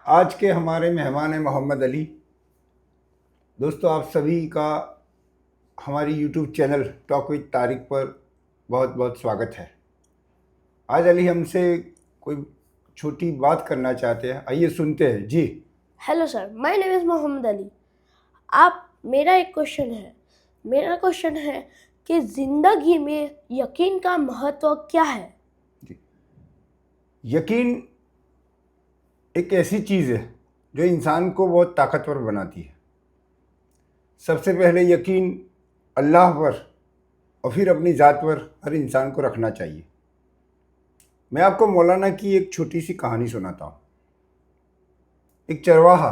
आज के हमारे मेहमान हैं मोहम्मद अली। दोस्तों, आप सभी का हमारी YouTube channel talk with Tariq पर बहुत बहुत स्वागत है। आज अली हमसे कोई छोटी बात करना चाहते हैं, आइए सुनते हैं जी। Hello sir, my name is Mohammad Ali. आप मेरा क्वेश्चन है कि ज़िंदगी में यकीन का महत्व क्या है? जी, यकीन एक ऐसी चीज़ है जो इंसान को बहुत ताकतवर बनाती है। सबसे पहले यकीन अल्लाह पर और फिर अपनी ज़ात पर हर इंसान को रखना चाहिए। मैं आपको मौलाना की एक छोटी सी कहानी सुनाता हूँ। एक चरवाहा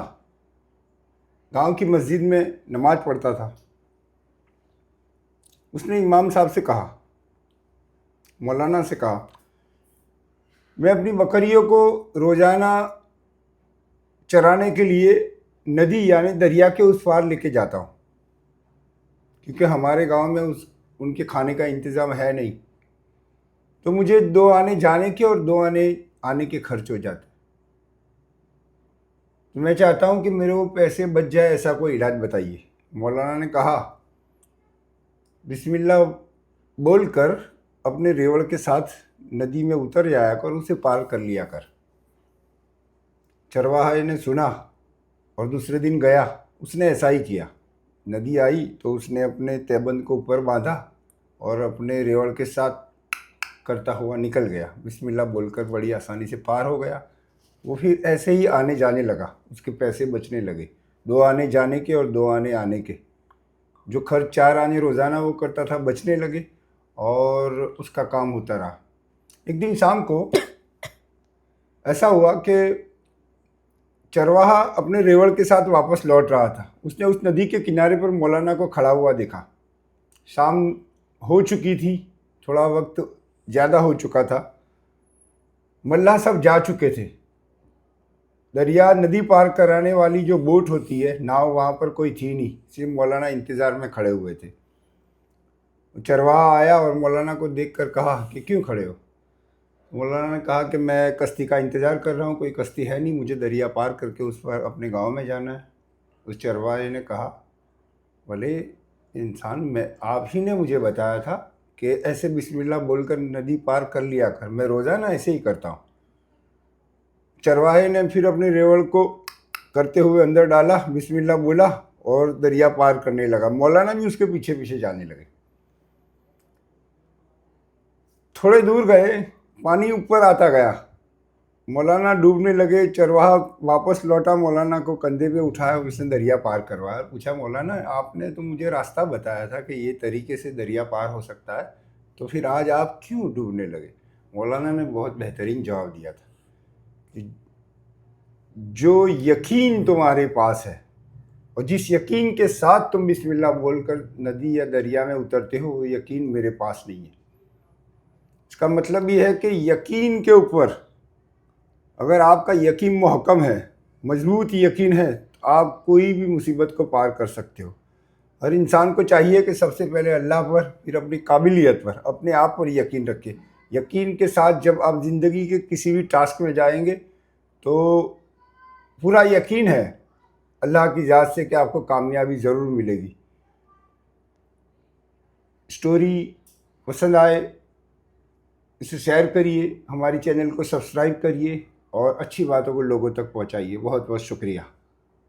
गांव की मस्जिद में नमाज पढ़ता था। उसने इमाम साहब से कहा, मौलाना से कहा, मैं अपनी बकरियों को रोज़ाना चराने के लिए नदी यानी दरिया के उस पार लेके जाता हूँ, क्योंकि हमारे गांव में उनके खाने का इंतज़ाम है नहीं, तो मुझे 2 आने जाने के और 2 आने आने के खर्च हो जाते। तो मैं चाहता हूँ कि मेरे वो पैसे बच जाए, ऐसा कोई इलाज बताइए। मौलाना ने कहा, बिस्मिल्लाह बोलकर अपने रेवड़ के साथ नदी में उतर जाया कर, उसे पार कर लिया कर। चरवाहे ने सुना और दूसरे दिन गया, उसने ऐसा ही किया। नदी आई तो उसने अपने तैबंद को ऊपर बांधा और अपने रेवड़ के साथ करता हुआ निकल गया। बिस्मिल्लाह बोलकर बड़ी आसानी से पार हो गया। वो फिर ऐसे ही आने जाने लगा, उसके पैसे बचने लगे, 2 आने जाने के और 2 आने आने के। जो खर्च 4 आने रोज़ाना वो करता था बचने लगे और उसका काम होता रहा। एक दिन शाम को ऐसा हुआ कि चरवाहा अपने रेवड़ के साथ वापस लौट रहा था। उसने उस नदी के किनारे पर मौलाना को खड़ा हुआ देखा। शाम हो चुकी थी, थोड़ा वक्त ज़्यादा हो चुका था। मल्लाह सब जा चुके थे। दरिया नदी पार कराने वाली जो बोट होती है, नाव, वहाँ पर कोई थी नहीं, सिर्फ मौलाना इंतज़ार में खड़े हुए थे। चरवाहा आया और मौलाना को देखकर कहा कि क्यों खड़े हो? मौलाना ने कहा कि मैं कश्ती का इंतज़ार कर रहा हूँ, कोई कश्ती है नहीं, मुझे दरिया पार करके उस पर अपने गांव में जाना है। उस चरवाहे ने कहा, भले इंसान, मैं आप ही ने मुझे बताया था कि ऐसे बिस्मिल्लाह बोलकर नदी पार कर लिया कर, मैं रोज़ाना ऐसे ही करता हूँ। चरवाहे ने फिर अपने रेवड़ को करते हुए अंदर डाला, बिस्मिल्लाह बोला और दरिया पार करने लगा। मौलाना भी उसके पीछे पीछे जाने लगे। थोड़े दूर गए, पानी ऊपर आता गया, मौलाना डूबने लगे। चरवाहा वापस लौटा, मौलाना को कंधे पे उठाया, उसने दरिया पार करवाया। पूछा, मौलाना आपने तो मुझे रास्ता बताया था कि ये तरीके से दरिया पार हो सकता है, तो फिर आज आप क्यों डूबने लगे? मौलाना ने बहुत बेहतरीन जवाब दिया था कि जो यकीन तुम्हारे पास है और जिस यकीन के साथ तुम बिस्मिल्लाह बोलकर नदी या दरिया में उतरते हो, वो यकीन मेरे पास नहीं है। इसका मतलब ये है कि यकीन के ऊपर अगर आपका यकीन मुहकम है, मजबूत यकीन है, तो आप कोई भी मुसीबत को पार कर सकते हो। हर इंसान को चाहिए कि सबसे पहले अल्लाह पर, फिर अपनी काबिलियत पर, अपने आप पर यकीन रखें। यकीन के साथ जब आप ज़िंदगी के किसी भी टास्क में जाएंगे तो पूरा यकीन है अल्लाह की ज़ात से कि आपको कामयाबी ज़रूर मिलेगी। स्टोरी पसंद आए इसे शेयर करिए, हमारी चैनल को सब्सक्राइब करिए और अच्छी बातों को लोगों तक पहुंचाइए। बहुत बहुत शुक्रिया।